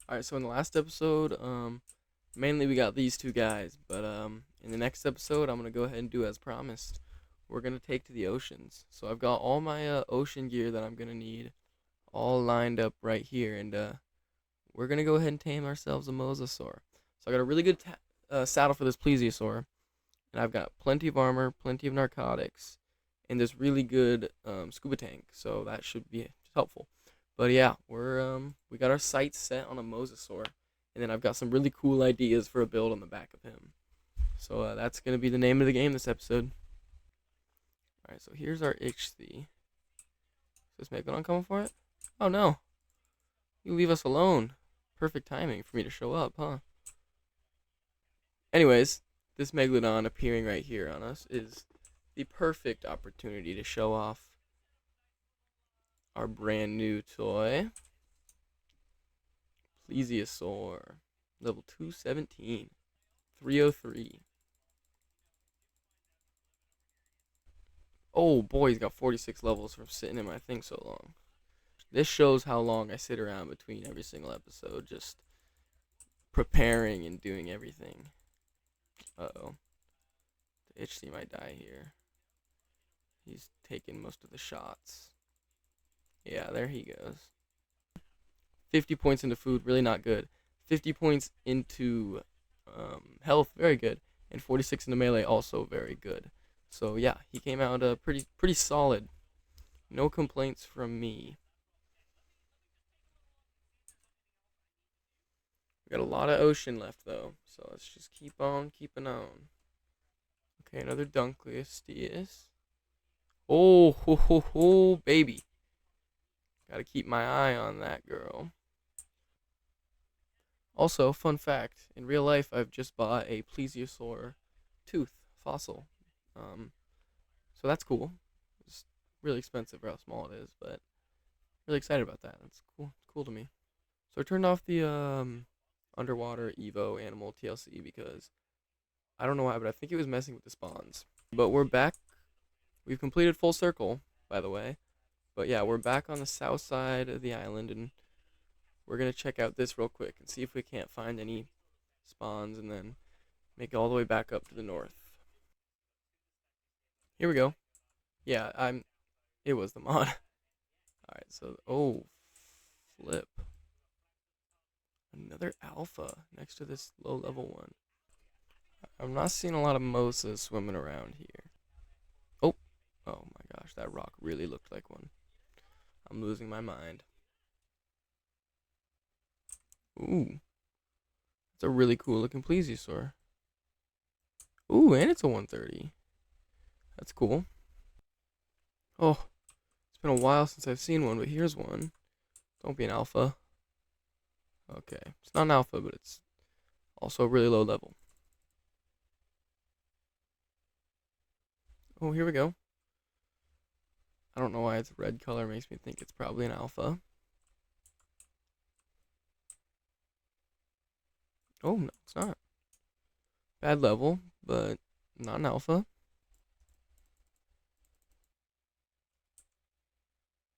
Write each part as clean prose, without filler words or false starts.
Alright, so in the last episode, mainly we got these two guys, but in the next episode, I'm gonna go ahead and do as promised. We're gonna take to the oceans. So I've got all my ocean gear that I'm gonna need all lined up right here, and we're gonna go ahead and tame ourselves a mosasaur. So I got a really good saddle for this plesiosaur, and I've got plenty of armor, plenty of narcotics, and this really good scuba tank. So that should be helpful. But yeah, we got our sights set on a mosasaur, and then I've got some really cool ideas for a build on the back of him. So that's gonna be the name of the game this episode. All right, so here's our Ichthys. Is this Megalodon coming for it? Oh no! You leave us alone. Perfect timing for me to show up, huh? Anyways, this Megalodon appearing right here on us is the perfect opportunity to show off our brand new toy, plesiosaur, level 217, 303. Oh boy, he's got 46 levels from sitting in my thing so long. This shows how long I sit around between every single episode, just preparing and doing everything. Uh-oh. The Ichthys might die here. He's taking most of the shots. Yeah, there he goes. 50 points into food, really not good. 50 points into health, very good. And 46 into melee, also very good. So yeah, he came out pretty solid. No complaints from me. We got a lot of ocean left though, so let's just keep on keeping on. Okay, another Dunkleus. Oh, ho, ho, ho, baby. Gotta keep my eye on that girl. Also, fun fact, in real life, I've just bought a plesiosaur tooth fossil. Um, so that's cool. It's really expensive for how small it is, but really excited about that. That's cool. It's cool to me. So I turned off the underwater Evo animal TLC because I don't know why, but I think it was messing with the spawns. But we're back. We've completed full circle, by the way. But yeah, we're back on the south side of the island, and we're gonna check out this real quick and see if we can't find any spawns, and then make it all the way back up to the north. Here we go. Yeah, It was the mod. All right, so flip. Another alpha next to this low level one. I'm not seeing a lot of mosas swimming around here. Oh, oh my gosh, that rock really looked like one. I'm losing my mind. Ooh, it's a really cool looking plesiosaur. Ooh, and it's a 130. That's cool. Oh, it's been a while since I've seen one, but here's one. Don't be an alpha. Okay, it's not an alpha, but it's also really low level. Oh, here we go. I don't know why its red color makes me think it's probably an alpha. Oh, no, it's not. Bad level, but not an alpha.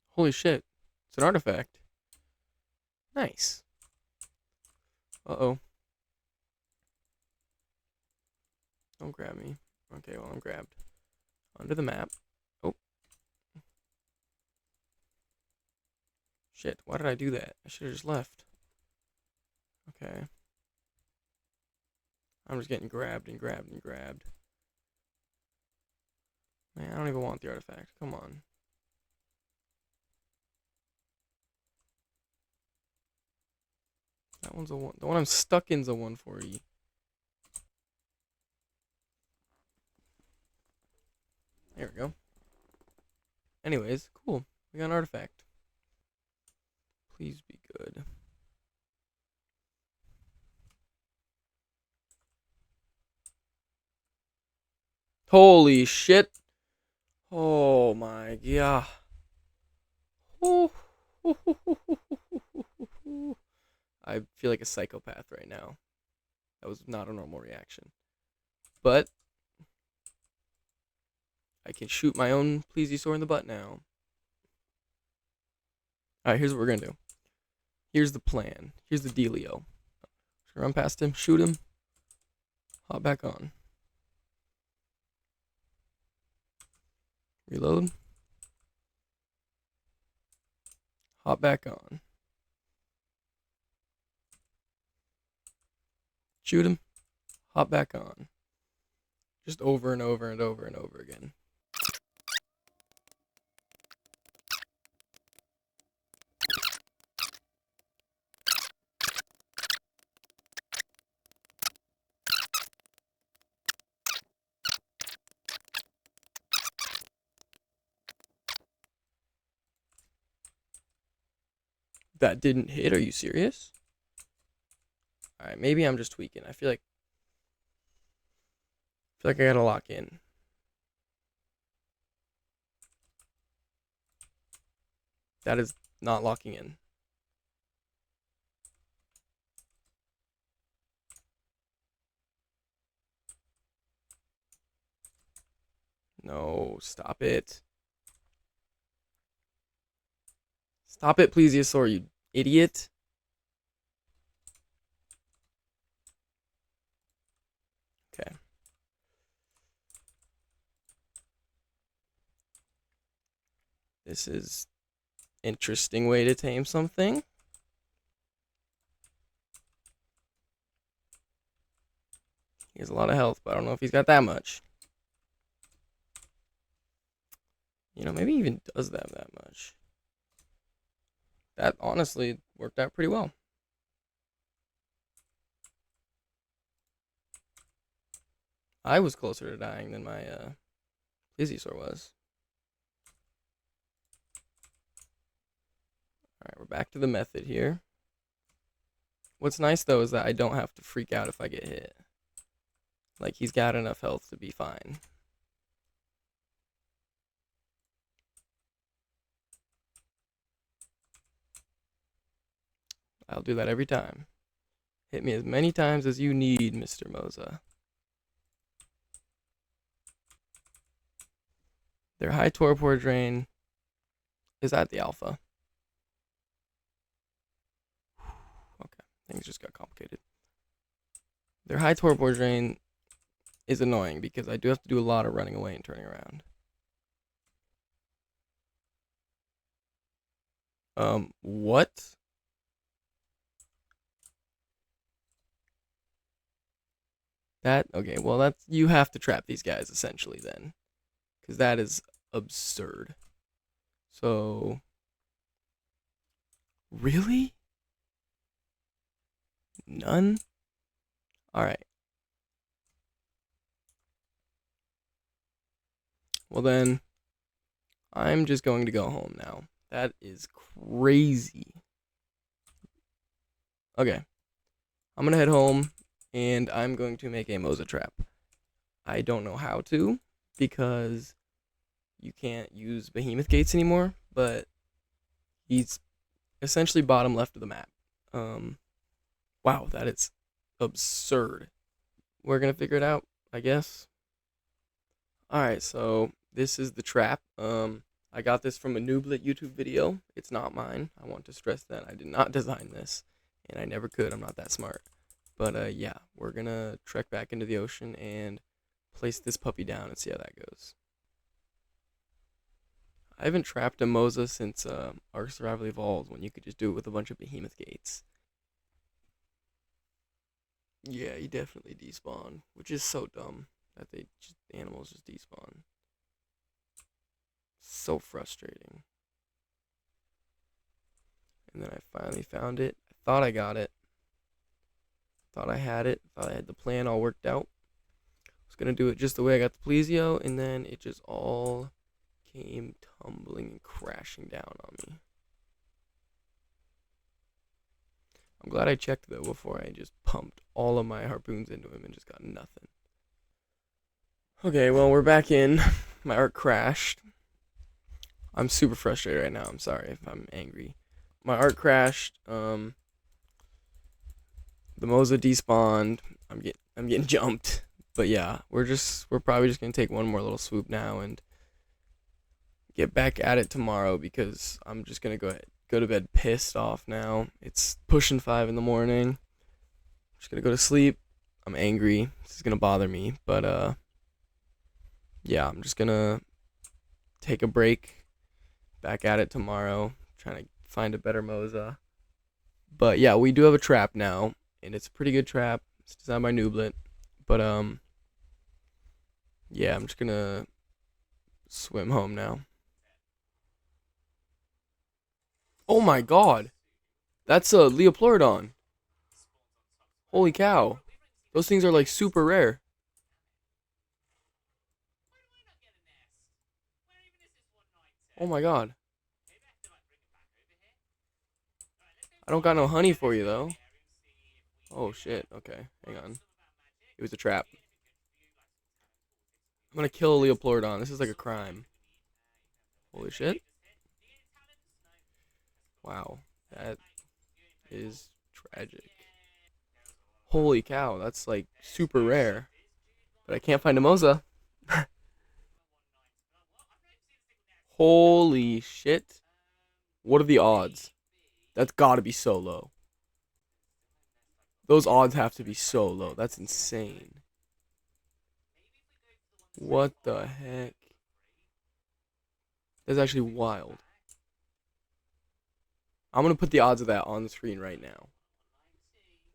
Holy shit. It's an artifact. Nice. Uh-oh. Don't grab me. Okay, well, I'm grabbed. Under the map. Oh. Shit, why did I do that? I should have just left. Okay. I'm just getting grabbed and grabbed and grabbed. Man, I don't even want the artifact. Come on. That one's a one. The one I'm stuck in's a 140. There we go. Anyways, cool. We got an artifact. Please be good. Holy shit. Oh my god. I feel like a psychopath right now. That was not a normal reaction. But I can shoot my own plesiosaur in the butt now. Alright, here's what we're gonna do. here's the plan. Here's the dealio. Run past him, shoot him, hop back on. Reload. Hop back on. Shoot him, hop back on. Just over and over and over and over again. That didn't hit? Are you serious? Alright, maybe I'm just tweaking. I feel like I gotta lock in. That is not locking in. No, stop it. Stop it, plesiosaur, you idiot. Okay. This is interesting way to tame something. He has a lot of health, but I don't know if he's got that much. You know, maybe he even does that much. That honestly worked out pretty well. I was closer to dying than my plesiosaur was. Alright, we're back to the method here. What's nice though is that I don't have to freak out if I get hit. Like, he's got enough health to be fine. I'll do that every time. Hit me as many times as you need, Mr. Mosa. Their high torpor drain is at the alpha. Okay, things just got complicated. Their high torpor drain is annoying because I do have to do a lot of running away and turning around. What? Okay, well, that's, you have to trap these guys essentially then, because that is absurd. So, really? None? Alright. Well then, I'm just going to go home now. That is crazy. Okay. I'm gonna head home, and I'm going to make a mosa trap. I don't know how to, because you can't use behemoth gates anymore, but he's essentially bottom left of the map. Wow, that is absurd. We're gonna figure it out, I guess. Alright, so this is the trap. I got this from a Nooblet YouTube video. It's not mine. I want to stress that I did not design this, and I never could. I'm not that smart. But yeah, we're gonna trek back into the ocean and place this puppy down and see how that goes. I haven't trapped a mosa since Ark Survival Evolved, when you could just do it with a bunch of behemoth gates. Yeah, he definitely despawned, which is so dumb that the animals just despawn. So frustrating. And then I finally found it. I thought I got it. Thought I had it. Thought I had the plan all worked out. I was gonna do it just the way I got the plesio, and then it just all came tumbling and crashing down on me. I'm glad I checked though before I just pumped all of my harpoons into him and just got nothing. Okay, well, we're back in. My Ark crashed. I'm super frustrated right now. I'm sorry if I'm angry. My Ark crashed. The mosa despawned. I'm getting jumped. But yeah, we're probably just gonna take one more little swoop now and get back at it tomorrow, because I'm just gonna go ahead go to bed pissed off now. It's pushing 5 in the morning. I'm just gonna go to sleep. I'm angry. This is gonna bother me, but yeah, I'm just gonna take a break. Back at it tomorrow. Trying to find a better mosa. But yeah, we do have a trap now, and it's a pretty good trap. It's designed by Nooblet. But yeah, I'm just gonna swim home now. Oh my god, that's a Leopleurodon. Holy cow, those things are like super rare. Oh my god, I don't got no honey for you though. Oh shit. Okay, hang on. It was a trap. I'm gonna kill a Leopleurodon. This is like a crime. Holy shit. Wow, that is tragic. Holy cow, that's like super rare. But I can't find a mosa. Holy shit. What are the odds? That's gotta be so low. Those odds have to be so low. That's insane. What the heck? That's actually wild. I'm gonna put the odds of that on the screen right now.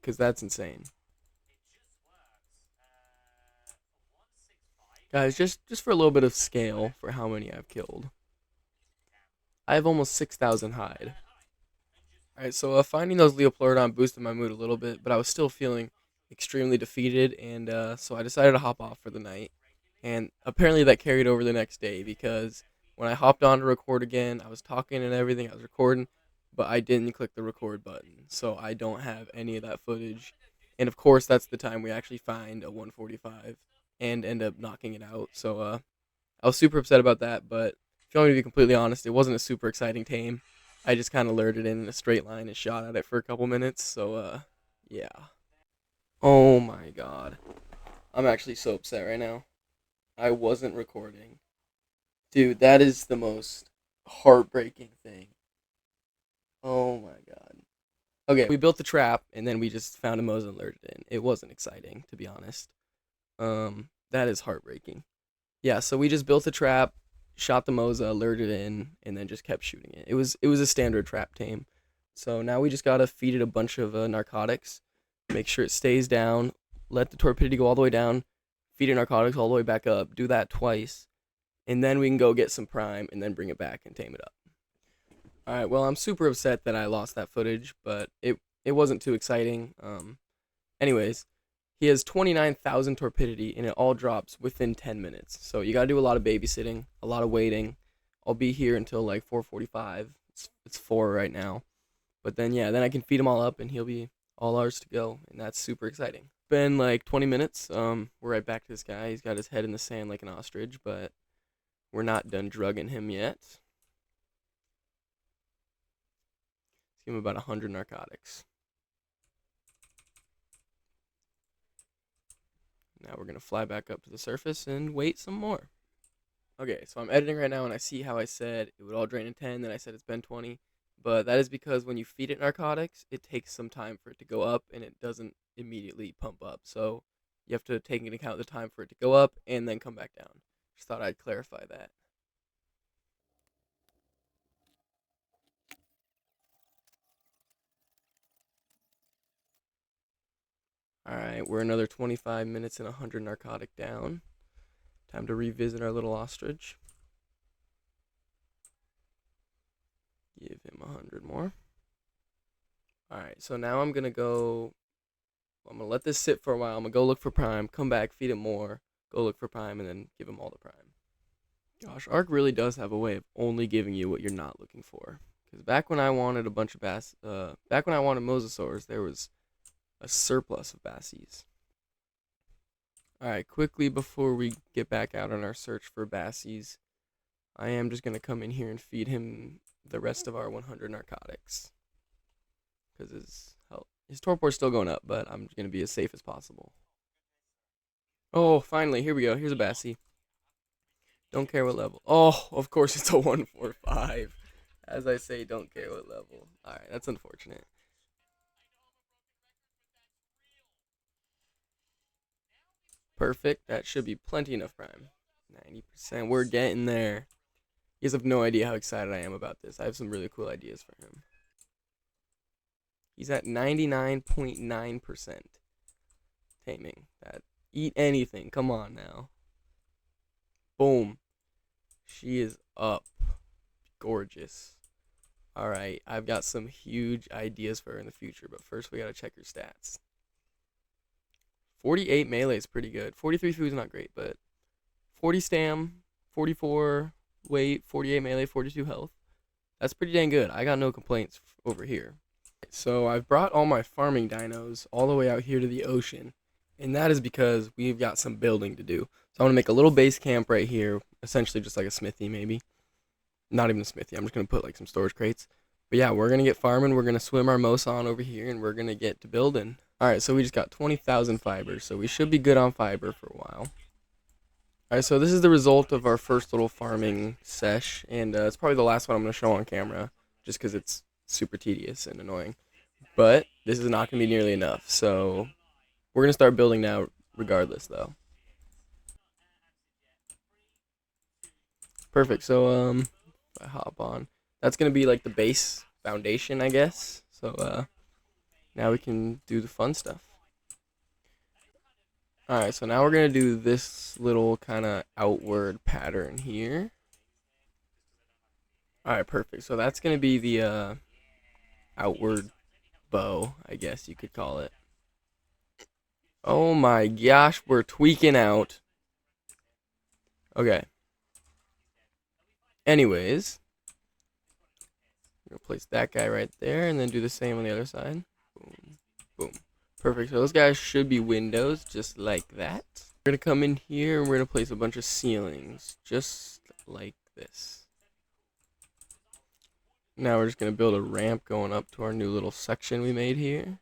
Because that's insane. Guys, just for a little bit of scale for how many I've killed. I have almost 6,000 hide. Alright, so finding those Leopleurodon boosted my mood a little bit, but I was still feeling extremely defeated, and so I decided to hop off for the night. And apparently that carried over the next day, because when I hopped on to record again, I was talking and everything, I was recording, but I didn't click the record button, so I don't have any of that footage. And of course, that's the time we actually find a 145 and end up knocking it out. So I was super upset about that, but if you want me to be completely honest, it wasn't a super exciting tame. I just kind of lured it in a straight line and shot at it for a couple minutes. So yeah. Oh my god, I'm actually so upset right now. I wasn't recording, dude. That is the most heartbreaking thing. Oh my god. Okay, we built the trap and then we just found a mosa and lured it in. It wasn't exciting, to be honest. That is heartbreaking. Yeah, so we just built a trap, shot the mosa, lured it in, and then just kept shooting it. It was a standard trap tame. So now we just gotta feed it a bunch of narcotics, make sure it stays down, let the torpidity go all the way down, feed it narcotics all the way back up. Do that twice, and then we can go get some prime and then bring it back and tame it up. All right. Well, I'm super upset that I lost that footage, but it wasn't too exciting. Anyways, he has 29,000 torpidity, and it all drops within 10 minutes. So you gotta do a lot of babysitting, a lot of waiting. I'll be here until like 4:45. It's 4 right now, but then yeah, then I can feed him all up, and he'll be all ours to go, and that's super exciting. Been like 20 minutes. We're right back to this guy. He's got his head in the sand like an ostrich, but we're not done drugging him yet. Let's give him about 100 narcotics. Now we're going to fly back up to the surface and wait some more. Okay, so I'm editing right now, and I see how I said it would all drain in 10, then I said it's been 20. But that is because when you feed it narcotics, it takes some time for it to go up, and it doesn't immediately pump up. So you have to take into account the time for it to go up and then come back down. Just thought I'd clarify that. Alright, we're another 25 minutes and 100 narcotic down. Time to revisit our little ostrich. Give him 100 more. Alright, so now I'm going to let this sit for a while. I'm going to go look for prime, come back, feed it more, go look for prime, and then give him all the prime. Gosh, Ark really does have a way of only giving you what you're not looking for. Because back when I wanted a bunch of back when I wanted mosasaurs, there was a surplus of bassies. Alright, quickly before we get back out on our search for bassies, I am just going to come in here and feed him the rest of our 100 narcotics. Because his torpor's still going up, but I'm going to be as safe as possible. Oh, finally, here we go. Here's a bassie. Don't care what level. Oh, of course it's a 145. As I say, don't care what level. Alright, that's unfortunate. Perfect. That should be plenty enough prime. 90%. We're getting there. You guys have no idea how excited I am about this. I have some really cool ideas for him. He's at 99.9% taming. That eat anything. Come on now. Boom. She is up. Gorgeous. Alright, I've got some huge ideas for her in the future, but first we gotta check her stats. 48 melee is pretty good. 43 food is not great, but 40 stam, 44 weight, 48 melee, 42 health. That's pretty dang good. I got no complaints over here. So I've brought all my farming dinos all the way out here to the ocean, and that is because we've got some building to do. So I'm going to make a little base camp right here, essentially just like a smithy maybe. Not even a smithy, I'm just going to put like some storage crates. But yeah, we're going to get farming, we're going to swim our mosa on over here, and we're going to get to building. Alright, so we just got 20,000 fibers, so we should be good on fiber for a while. Alright, so this is the result of our first little farming sesh, and it's probably the last one I'm going to show on camera, just because it's super tedious and annoying. But this is not going to be nearly enough, so we're going to start building now regardless, though. Perfect, so if I hop on, that's going to be like the base foundation, I guess. So now we can do the fun stuff. Alright, so now we're going to do this little kind of outward pattern here. Alright, perfect. So that's going to be the outward bow, I guess you could call it. Oh my gosh, we're tweaking out. Okay. Anyways, we're going to place that guy right there and then do the same on the other side. Boom, boom. Perfect. So those guys should be windows, just like that. We're going to come in here and we're going to place a bunch of ceilings, just like this. Now we're just going to build a ramp going up to our new little section we made here.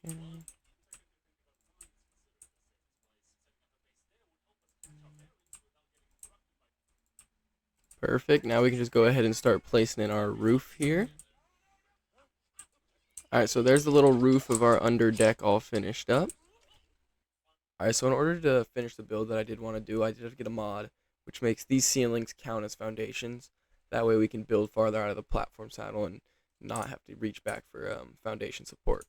Okay. Perfect. Now we can just go ahead and start placing in our roof here. Alright, so there's the little roof of our under deck all finished up. Alright, so in order to finish the build that I did want to do, I did have to get a mod, which makes these ceilings count as foundations. That way we can build farther out of the platform saddle and not have to reach back for foundation support.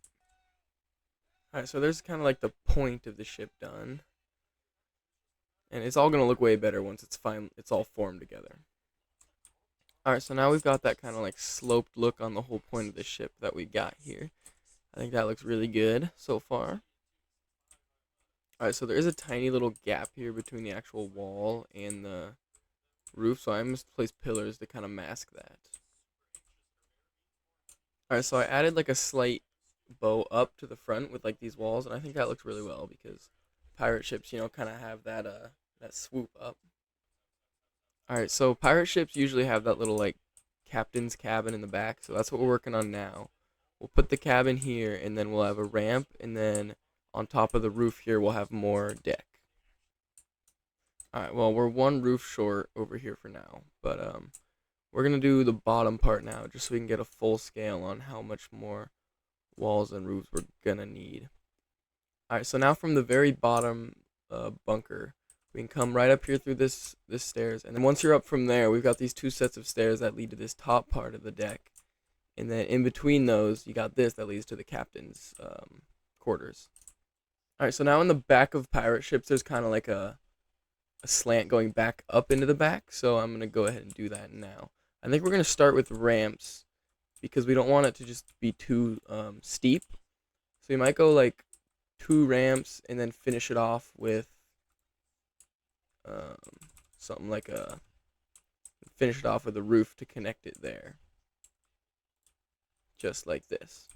Alright, so there's kind of like the point of the ship done. And it's all going to look way better once it's all formed together. Alright, so now we've got that kind of like sloped look on the whole point of the ship that we got here. I think that looks really good so far. Alright, so there is a tiny little gap here between the actual wall and the roof, so I must place pillars to kind of mask that. Alright, so I added like a slight bow up to the front with like these walls, and I think that looks really well because pirate ships, you know, kind of have that swoop up. Alright, so pirate ships usually have that little like captain's cabin in the back, so that's what we're working on now. We'll put the cabin here, and then we'll have a ramp, and then on top of the roof here we'll have more deck. Alright, well, we're one roof short over here for now, but we're gonna do the bottom part now just so we can get a full scale on how much more walls and roofs we're gonna need. Alright, so now from the very bottom bunker, we can come right up here through this stairs, and then once you're up from there, we've got these two sets of stairs that lead to this top part of the deck, and then in between those, you got this that leads to the captain's quarters. Alright, so now in the back of pirate ships, there's kind of like a slant going back up into the back, so I'm going to go ahead and do that now. I think we're going to start with ramps, because we don't want it to just be too steep, so we might go like 2 ramps, and then finish it off with something like finish it off with a roof to connect it there, just like this.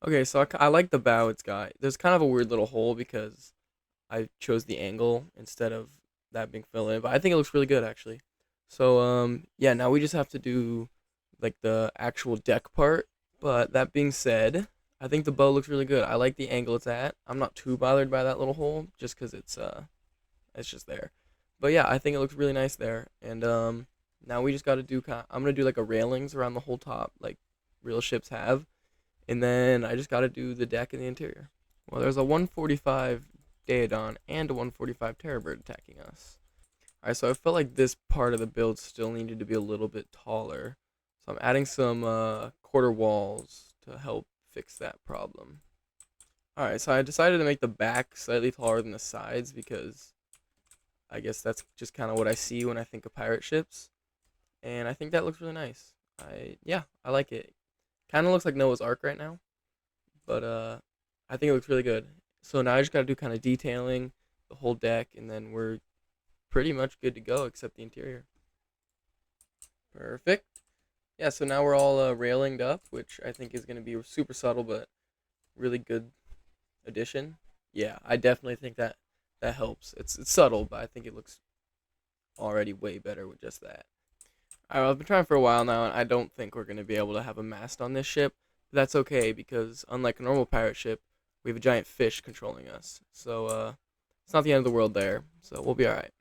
Okay, so I like the bow it's got. There's kind of a weird little hole because I chose the angle instead of that being filled in, but I think it looks really good actually. So yeah, now we just have to do like the actual deck part. But that being said, I think the bow looks really good. I like the angle it's at. I'm not too bothered by that little hole just because it's It's just there. But yeah, I think it looks really nice there. And now we just got to do. I'm gonna do like a railings around the whole top, like real ships have, and then I just got to do the deck and the interior. Well, there's a 145 Daedon and a 145 Terrorbird attacking us. Alright, so I felt like this part of the build still needed to be a little bit taller. So I'm adding some quarter walls to help fix that problem. Alright, so I decided to make the back slightly taller than the sides because I guess that's just kind of what I see when I think of pirate ships. And I think that looks really nice. Yeah, I like it. Kind of looks like Noah's Ark right now, but I think it looks really good. So now I just got to do kind of detailing the whole deck, and then we're pretty much good to go except the interior. Perfect. Yeah, so now we're all railinged up, which I think is going to be super subtle but really good addition. Yeah, I definitely think that helps. It's subtle, but I think it looks already way better with just that. Alright, well, I've been trying for a while now, and I don't think we're going to be able to have a mast on this ship. But that's okay, because unlike a normal pirate ship, we have a giant fish controlling us. So, it's not the end of the world there, so we'll be alright.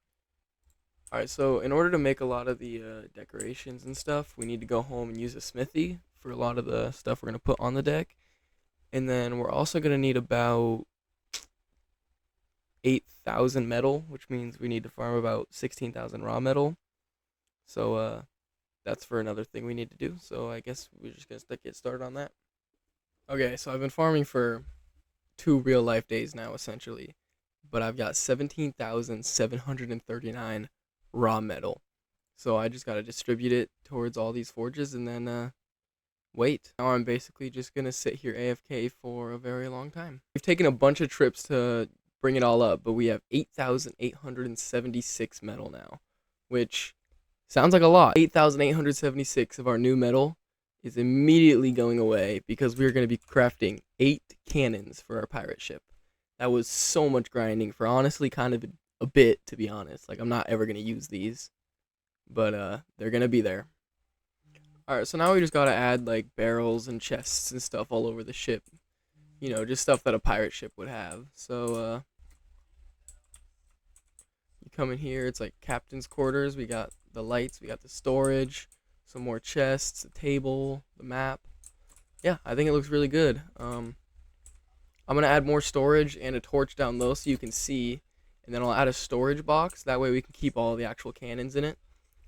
Alright, so in order to make a lot of the decorations and stuff, we need to go home and use a smithy for a lot of the stuff we're going to put on the deck. And then we're also going to need about 8,000 metal, which means we need to farm about 16,000 raw metal. So, that's for another thing we need to do. So I guess we're just going to get started on that. Okay, so I've been farming for 2 real life days now, essentially. But I've got 17,739 raw metal. So I just got to distribute it towards all these forges and then wait. Now I'm basically just going to sit here AFK for a very long time. We've taken a bunch of trips to bring it all up, but we have 8,876 metal now, which sounds like a lot. 8,876 of our new metal is immediately going away because we're going to be crafting 8 cannons for our pirate ship. That was so much grinding for honestly kind of a bit, to be honest. Like, I'm not ever going to use these, but they're going to be there. Alright, so now we just got to add, like, barrels and chests and stuff all over the ship. You know, just stuff that a pirate ship would have. So, you come in here, it's like captain's quarters. We got the lights, we got the storage, some more chests, a table, the map. Yeah, I think it looks really good. I'm going to add more storage and a torch down low so you can see. And then I'll add a storage box. That way we can keep all the actual cannons in it.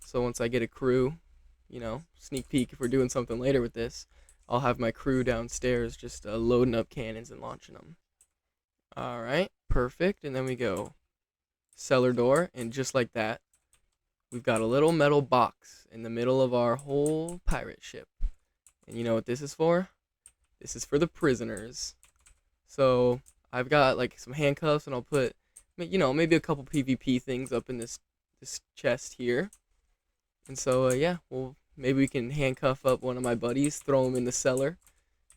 So once I get a crew, you know, sneak peek if we're doing something later with this, I'll have my crew downstairs just loading up cannons and launching them. Alright, perfect. And then we go cellar door. And just like that, we've got a little metal box in the middle of our whole pirate ship. And you know what this is for? This is for the prisoners. So I've got like some handcuffs, and I'll put, you know, maybe a couple PvP things up in this chest here. And so yeah, well, maybe we can handcuff up one of my buddies, throw them in the cellar,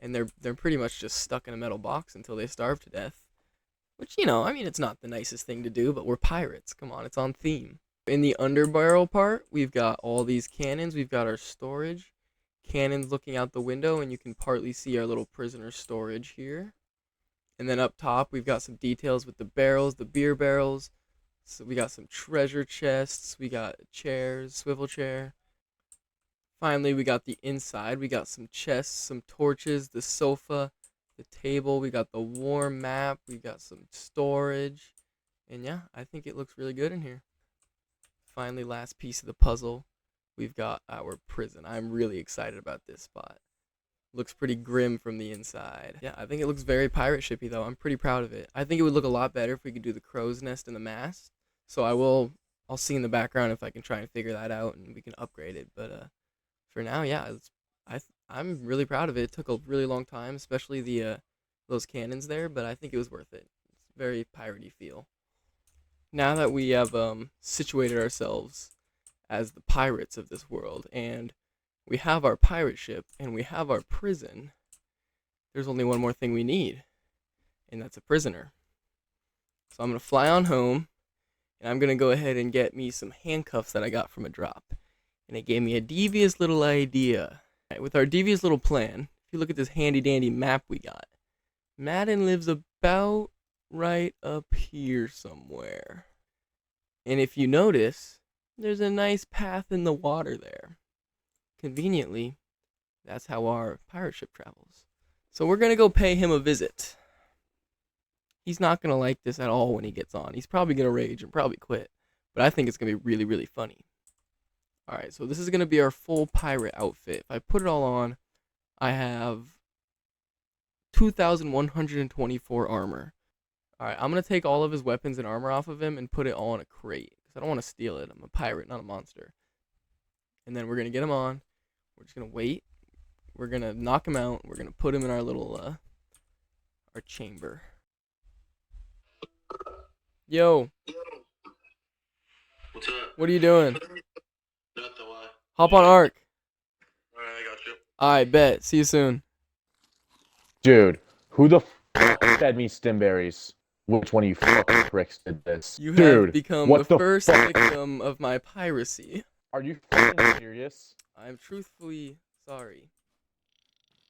and they're pretty much just stuck in a metal box until they starve to death. Which, you know, I mean, it's not the nicest thing to do, but we're pirates. Come on, it's on theme. In the underbarrel part, we've got all these cannons. We've got our storage. Cannons looking out the window, and you can partly see our little prisoner storage here. And then up top, we've got some details with the barrels, the beer barrels. So we got some treasure chests. We got chairs, swivel chair. Finally, we got the inside. We got some chests, some torches, the sofa, the table. We got the war map. We got some storage. And yeah, I think it looks really good in here. Finally, last piece of the puzzle, we've got our prison. I'm really excited about this spot. Looks pretty grim from the inside. Yeah, I think it looks very pirate shippy though. I'm pretty proud of it. I think it would look a lot better if we could do the crow's nest and the mast. So I'll see in the background if I can try and figure that out and we can upgrade it. But for now, yeah, I'm really proud of it. It took a really long time, especially the those cannons there, but I think it was worth it. It's very piratey feel. Now that we have situated ourselves as the pirates of this world, and we have our pirate ship, and we have our prison, there's only one more thing we need, and that's a prisoner. So I'm going to fly on home, and I'm going to go ahead and get me some handcuffs that I got from a drop. And it gave me a devious little idea. Right, with our devious little plan, if you look at this handy dandy map we got, Madden lives about right up here somewhere. And if you notice, there's a nice path in the water there. Conveniently, that's how our pirate ship travels. So we're going to go pay him a visit. He's not going to like this at all when he gets on. He's probably going to rage and probably quit. But I think it's going to be really, really funny. Alright, so this is going to be our full pirate outfit. If I put it all on, I have 2,124 armor. Alright, I'm going to take all of his weapons and armor off of him and put it all in a crate. Because I don't want to steal it. I'm a pirate, not a monster. And then we're going to get him on. We're just going to wait. We're going to knock him out. We're going to put him in our little, our chamber. Yo. What's up? What are you doing? Nothing, why? Hop on Ark. Alright, I got you. I bet. See you soon. Dude, who the f fed me stimberries? Which one of you fucking pricks did this? You Dude, have become what the the first fuck? victim of my piracy. Are you fucking serious? I'm truthfully sorry.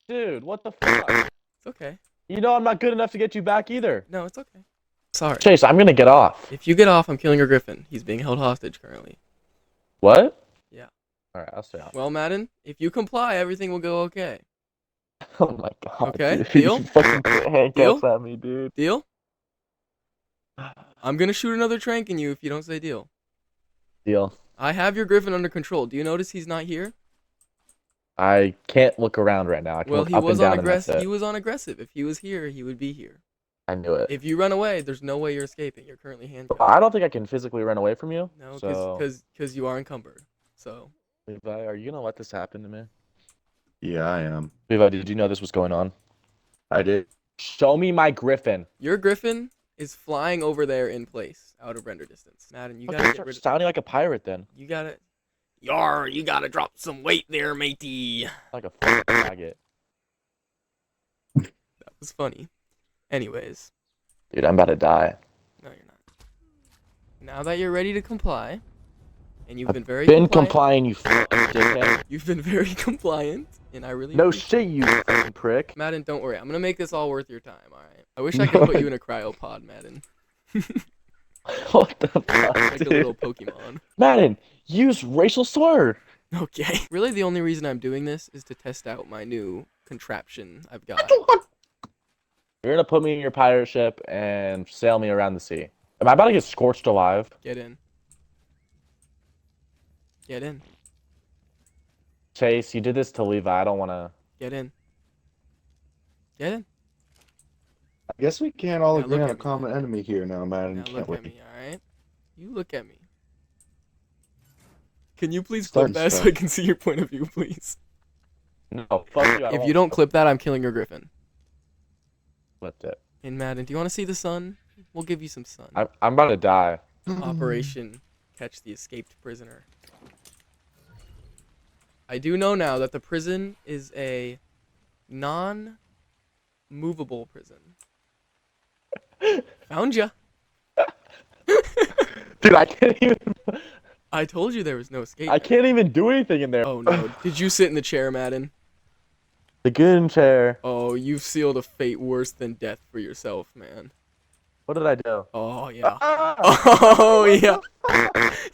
Dude, what the fuck? It's okay. You know I'm not good enough to get you back either. No, it's okay. Sorry. Chase, I'm gonna get off. If you get off, I'm killing your griffin. He's being held hostage currently. What? Yeah. Alright, I'll stay off. Well, Madden, if you comply, everything will go okay. Oh my god. Okay, dude. deal? You fucking put handcuffs Deal? at me, dude. Deal? I'm gonna shoot another trank in you if you don't say deal. Deal. I have your griffin under control. Do you notice he's not here? I can't look around right now. I can Well, look he up was and on down and that's aggressive. it. He was on aggressive. If he was here, he would be here. I knew it. If you run away, there's no way you're escaping. You're currently handcuffed. I don't think I can physically run away from you. No, so... because you are encumbered. So. Levi, are you gonna let this happen to me? Yeah, I am. Levi, did you know this was going on? I did. Show me my griffin. Your griffin is flying over there in place, out of render distance. Madden, you gotta Okay, get start rid of. sounding like a pirate then. You gotta. Yar, you gotta drop some weight there, matey. Like a fucking faggot. That was funny. Anyways, Dude, I'm about to die. no, you're not. Now that you're ready to comply, and you've been very Been compliant, complying, you fucking dickhead. you've been very compliant, and I really No appreciate shit, you fucking prick. Madden, don't worry. I'm gonna make this all worth your time. All right. I wish I could put you in a cryopod, Madden. What the fuck, Like a dude? little Pokemon. Madden, use racial slur. Okay. Really, the only reason I'm doing this is to test out my new contraption I've got. You're gonna put me in your pirate ship and sail me around the sea. Am I about to get scorched alive? Get in. Get in. Chase, you did this to Levi. I don't wanna. Get in. Get in. I guess we can't all Now agree look on a at me, common man. enemy here now, man. Now Can't look we? at me, alright? You look at me. Can you please Starting clip that so stuff. I can see your point of view, please? No, fuck you. I If you don't clip that, I'm killing your griffin. Flipped it. And Madden, do you want to see the sun? We'll give you some sun. I'm about to die. Operation Catch the Escaped Prisoner. I do know now that the prison is a non-movable prison. Found ya. Dude, I can't even. I told you there was no escape. I can't even do anything in there. Oh no. Did you sit in the chair, Madden? The good chair. Oh, you've sealed a fate worse than death for yourself, man. What did I do? Oh yeah. Ah! Oh yeah.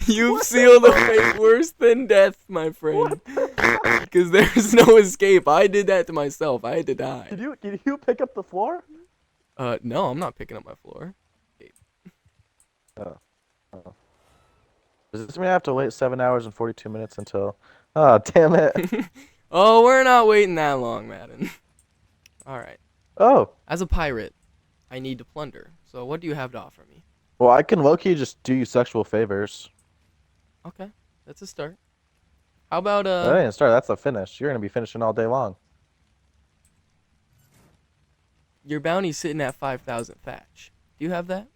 You've sealed a fate worse than death, my friend. Because there's no escape. I did that to myself. I had to die. Did you pick up the floor? No, I'm not picking up my floor. Does this mean I have to wait 7 hours and 42 minutes until? Oh, damn it. Oh, we're not waiting that long, Madden. Alright. Oh, As a pirate, I need to plunder. So what do you have to offer me? well, I can low-key just do you sexual favors. Okay, that's a start. How about, That ain't a start, that's a finish. You're gonna be finishing all day long. your bounty's sitting at 5,000 thatch. Do you have that?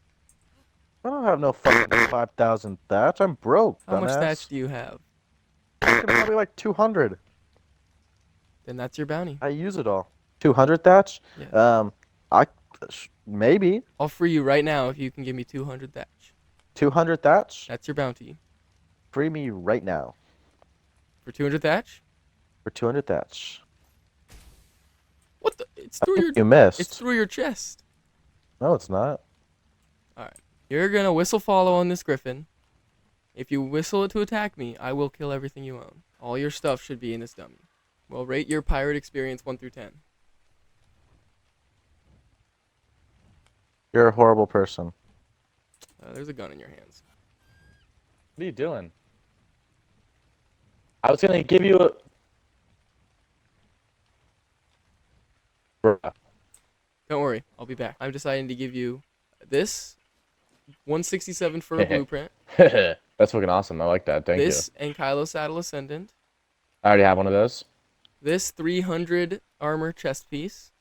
I don't have no fucking 5,000 thatch. I'm broke, How much dumbass. thatch do you have? Probably like 200. Then that's your bounty. I use it all. 200 thatch? Yeah. Maybe. I'll free you right now if you can give me 200 thatch. 200 thatch? That's your bounty. Free me right now. For 200 thatch? For 200 thatch. What the? It's through your. You missed. It's through your chest. No, it's not. All right. You're gonna whistle follow on this griffin. If you whistle it to attack me, I will kill everything you own. All your stuff should be in this dummy. Well, rate your pirate experience 1 through 10. You're a horrible person. There's a gun in your hands. What are you doing? I was gonna give you a. Bruh. Don't worry, I'll be back. I'm deciding to give you this 167 for a blueprint. That's fucking awesome. I like that. Thank This you. and Kylo Saddle Ascendant. I already have one of those. This 300 armor chest piece,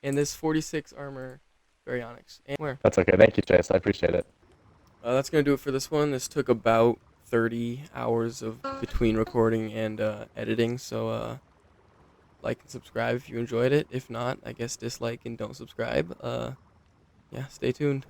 and this 46 armor baryonyx. And where? That's okay. Thank you, Chase. I appreciate it. That's gonna do it for this one. This took about 30 hours of between recording and editing. So like and subscribe if you enjoyed it. If not, I guess dislike and don't subscribe. Yeah, stay tuned.